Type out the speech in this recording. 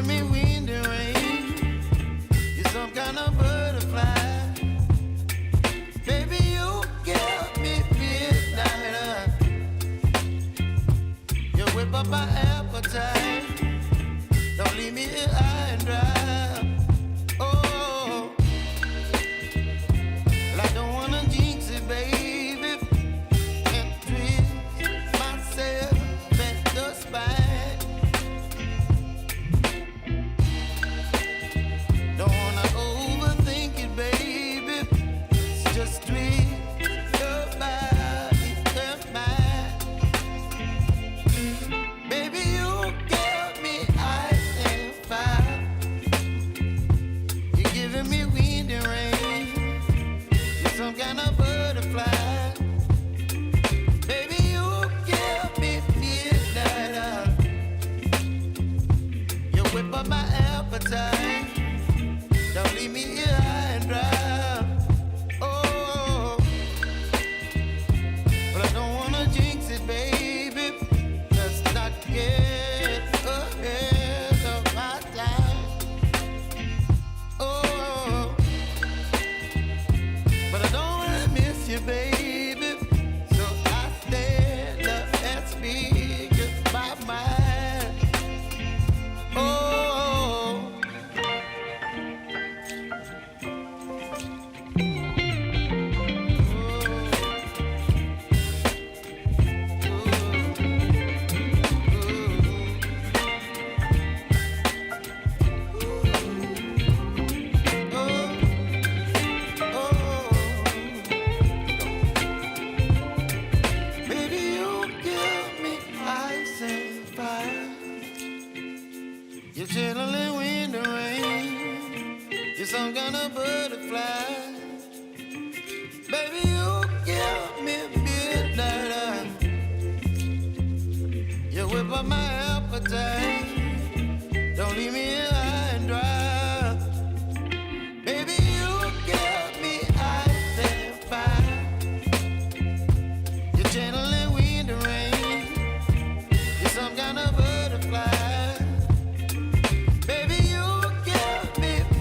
giving me wind and rain. You're some kind of butterfly. Baby, you give me midnight. You whip up my appetite. Don't leave me here high and dry. Oh, well, I don't wanna jinx it, baby. Can't twist myself at the spine. Don't wanna overthink it, baby. It's just twist your body and mine. Baby, you give me ice and fire. You're giving me wind and rain. You're some kind of butterfly. Baby, you give me midnight. You whip up my appetite. Don't leave me here high and dry. Oh, but I don't wanna jinx it, baby. Let's not get ahead of my time. Oh, but I don't wanna miss you, baby. So I stand up and speak my mind. Oh. Baby, you give me ice and fire. You're chilling wind and rain. You're some kind of butterfly. Baby, you give me midnight. You whip up my appetite.